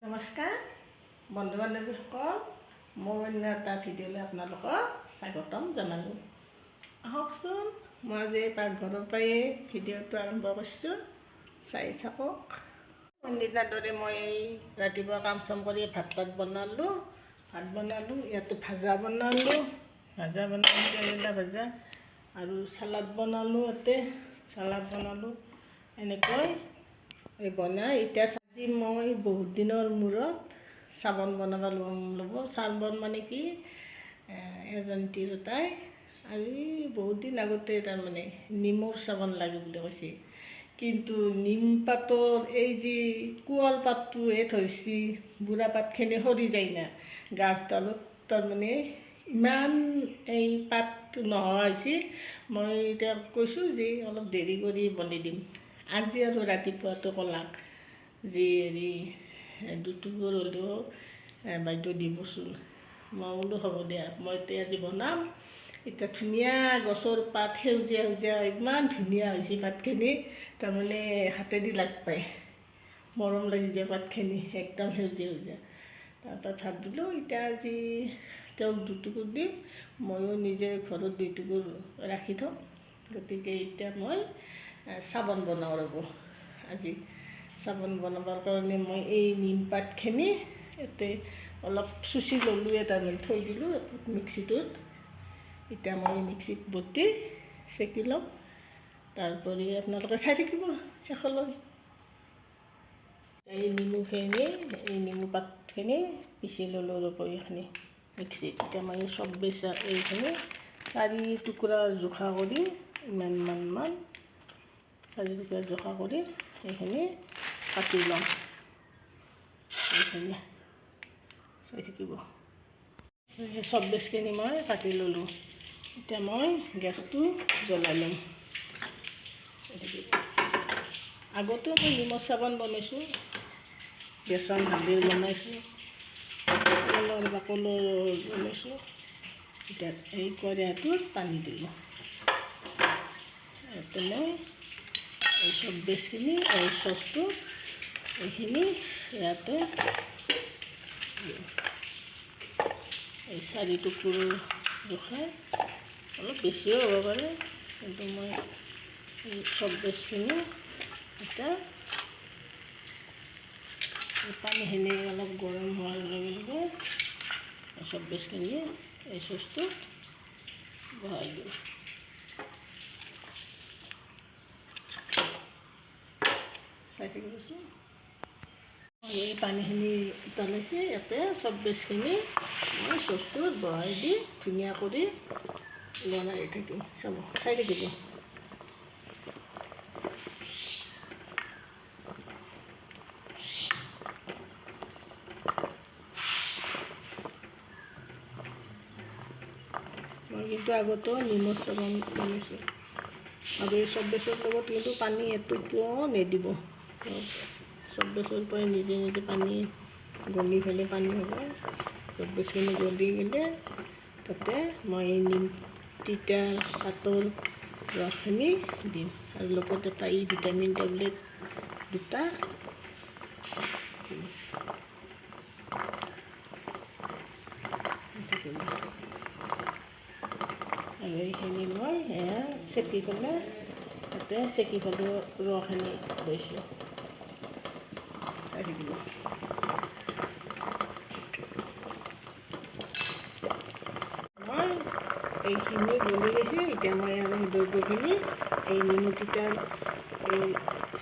নমস্কাৰ বন্ধু বান্ধৱীসকল, মোৰ অন্য এটা ভিডিঅ'লৈ আপোনালোকক স্বাগতম জনালোঁ। আহকচোন, মই আজি পাকঘৰৰ পৰাই ভিডিঅ'টো আৰম্ভ কৰিছোঁ, চাই থাকক। সন্ধিয়াৰ দৰে মই ৰাতিপুৱা কাম চাম কৰি ভাত বনালোঁ। ইয়াতে ভাজা বনালোঁ, কেৰেলা ভাজা আৰু চালাড বনালোঁ। এনেকৈ বনাই এতিয়া আজি মই বহুত দিনৰ মূৰত চাবোন বনাব ল'ব। চাবোন মানে কি, এজন তিৰোতাই আজি বহুত দিন আগতে তাৰমানে নিমৰ চাবোন লাগে বুলি কৈছে, কিন্তু নিম পাতৰ এই যি কোৱাল পাতটোহে ধৰিছে, বুঢ়া পাতখিনি সৰি যায় না, গাছডালত তাৰমানে ইমান এই পাতটো নোহোৱা হৈছে। মই এতিয়া কৈছোঁ যে অলপ দেৰি কৰি বনাই দিম। আজি আৰু ৰাতিপুৱাটো ক'লাক যে দুটুকুৰ হ'লেও বাইদেউ দিবচোন। মই বোলো হ'ব দিয়া, মই এতিয়া আজি বনাম। এতিয়া ধুনীয়া গছৰ পাত, সেউজীয়া ইমান ধুনীয়া হৈছে পাতখিনি, তাৰমানে হাতেদি লাগ পায়, মৰম লাগি যায় পাতখিনি, একদম সেউজীয়া। তাৰপৰা ভাবিলোঁ এতিয়া আজি তেওঁক দুটুকুৰ দিম, ময়ো নিজে ঘৰত দুটুকুৰ ৰাখি থওঁ। গতিকে এতিয়া মই চাবোন বনাওঁ ৰ'ব। আজি চাবোন বনাবৰ কাৰণে মই এই নিম পাতখিনি ইয়াতে অলপ চুচি ল'লোঁ, তাৰমানে থৈ দিলোঁ মিক্সিটোত। এতিয়া মই মিক্সিত বটি চেকি ল'ম, তাৰোপৰি আপোনালোকে চাই থাকিব শেষলৈ। এই নেমু পাতখিনি পিচি ল'লোঁ ৰ'ব এইখিনি মিক্সিত। এতিয়া মই এইখিনি 4 টুকুৰা জোখা কৰি, ইমানমান 4 টুকুৰা জোখা কৰি এইখিনি কাটি ল'ম। এইখিনি চাই থাকিব। চব্বিছখিনি মই কাটি ল'লোঁ। এতিয়া মই গেছটো জ্বলাই ল'ম। আগতেও মই নিমৰ চাবোন বনাইছোঁ, বেচন হালধিৰ বনাইছোঁ, কলৰ বাকলৰ বনাইছোঁ। এতিয়া এই কড়াইটোত পানী দিলোঁ। ইয়াতে মই এই চব্বিছখিনি এই চচটো এইখিনি ইয়াতে এই 4 টুকুৰ জোখাই, অলপ বেছিও হ'ব পাৰে, কিন্তু মই এই চব্বিছখিনি এতিয়া পানীখিনি অলপ গৰম হোৱাৰ লগে লগে চব্বিছখিনি এই চচটো বহাই দিওঁ। চাই থাকিবচোন। এই পানীখিনি উতলাইছে, ইয়াতে চব্বিছখিনি মই চচটোত বহাই দি ধুনীয়া কৰি লৰাই থাকিম। চাই থাকিব। মই কিন্তু আগতেও নিমৰ চাবোন বনাইছোঁ, আৰু এই চব্বিছৰ লগত কিন্তু পানী এটুপোও নিদিব। চব্বিছৰ পৰাই নিজে পানী গলি পেলাই পানী হ'ব। চব্বিছখিনি গলি গ'লে তাতে মই এই নিম তিতা পাতৰ ৰসখিনি দিম, আৰু লগত এটা ভিটামিন টেবলেট 2টা আৰু এইখিনি মই চেকি পেলাই তাতে চেকি পেলাই ৰসখিনি লৈছোঁ। চাই থাকিব। মই এইখিনি গলি গৈছে। এতিয়া মই আৰু দ্ৰব্যখিনি এই নেমু তিতাৰ এই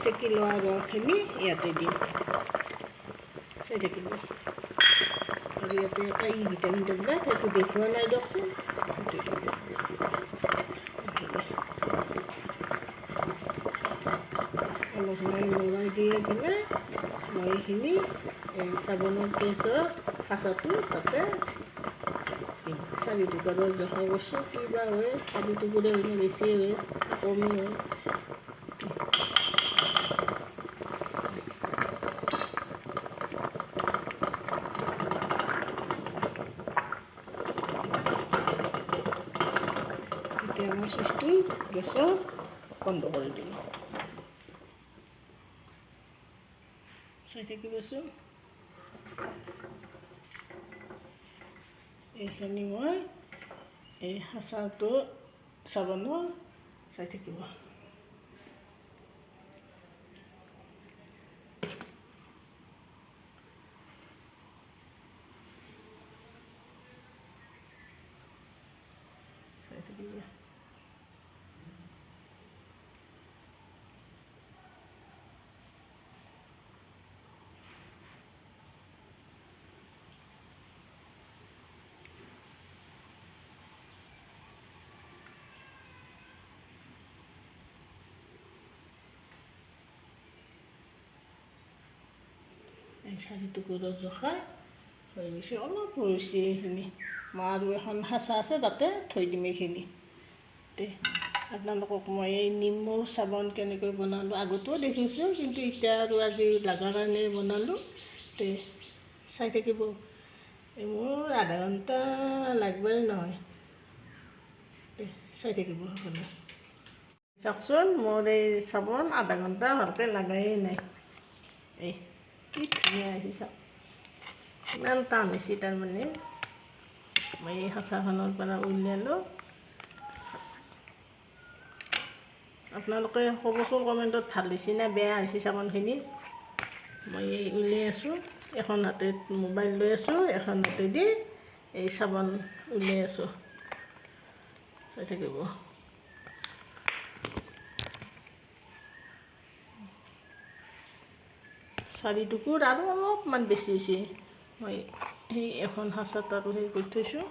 চেকি লোৱা ৰসখিনি ইয়াতে দিম। চাই থাকিব। আৰু ইয়াতে এটা ভিটামিন টেবলেট, সেইটো দেখুওৱা নাই দিয়কচোন। অলপ সময় লৰাই দিয়ে পেলাই মই এইখিনি চাবোনৰ পেষ্টৰ কাঁচাটো তাতে 4 টুকুৰৰ জোখা কৰিছোঁ। কিবা হয়, 4 টুকুৰে হয়, বেছি হয়, কমেই হয়। এতিয়া মই চুইচটো গেছৰ বন্ধ কৰি দিলোঁ। চাই থাকিবচোন। এইখিনি মই এই হাচাটো চাবোনৰ চাই থাকিব। চাই থাকিব। এই 4 টুকুৰা জোখা হৈ গৈছে, অলপ হৈছে এইখিনি। মই আৰু এখন সাঁচা আছে তাতে থৈ দিম এইখিনি। আপোনালোকক মই এই নিমৰ চাবোন কেনেকৈ বনালোঁ আগতেও দেখিছোঁ, কিন্তু এতিয়া আৰু আজি লগা কাৰণে বনালোঁ। চাই থাকিব। এই মোৰ আধা ঘণ্টা লাগবই নহয়। চাই থাকিব সকলোৱে। চাওকচোন, মোৰ এই চাবোন আধা ঘণ্টা ভালকৈ লাগাই নাই। এই কি ধুনীয়া হৈছে চাওক, ইমান টান হৈছে। তাৰমানে মই এই সাঁচাখনৰ পৰা উলিয়ালোঁ। আপোনালোকে ক'বচোন কমেণ্টত ভাল হৈছে নে বেয়া হৈছে চাবোনখিনি। মই এই উলিয়াই আছোঁ, এখন হাতে মোবাইল লৈ আছোঁ, এখন হাতেদি এই চাবোন উলিয়াই আছোঁ। চাই থাকিব। চাৰি টুকুৰ আৰু অলপমান বেছি হৈছে। মই সেই এখন সাঁচাত আৰু সেই কৰি থৈছোঁ।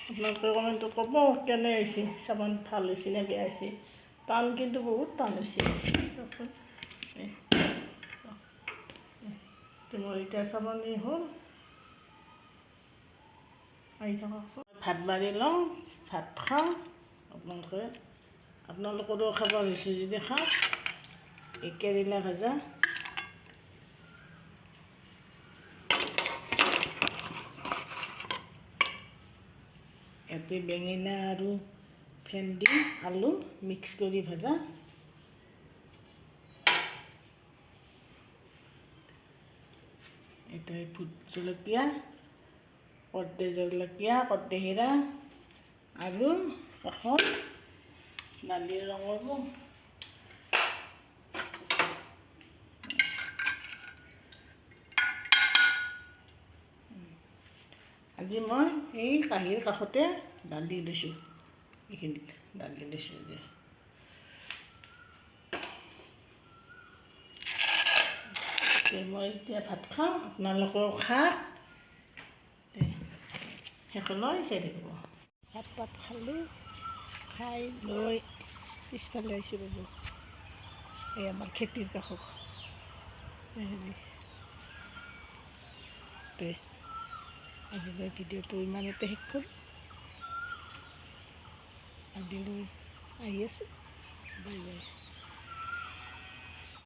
আপোনালোকে কমেণ্টত ক'ব কেনে হৈছে, চাবোন ভাল হৈছে নে বেয়া হৈছে। টান, কিন্তু বহুত টান হৈছে। মোৰ এতিয়া চাবোনেই হ'ল। আহি থাককচোন। ভাত বাঢ়ি লওঁ, ভাত খাওঁ। আপোনালোকৰো খাব হৈছে যদি খাওক। এই কেৰেলা ভাজা, ইয়াতে বেঙেনা আৰু ভেন্দি আলু মিক্স কৰি ভাজা, এটা ভোট জলকীয়া, কৰ্দৈ জলকীয়া, কৰ্দৈহিৰা আৰু কাষত দালিৰ ৰঙৰো। আজি মই এই কাঁহীৰ কাষতে দালি লৈছোঁ, এইখিনিত দালি লৈছোঁ যে। মই এতিয়া ভাত খাওঁ, আপোনালোকেও খাওক। শেষলৈ চাই থাকিব। ভাত খালোঁ, খাই লৈ পিছফালে আহিছোঁ ৰ'ব। এই আমাৰ খেতিৰ কাষত। আজিলৈ ভিডিঅ'টো ইমানতে শেষ কৰোঁ। আজিলৈ আহি আছোঁ, বাই বাই।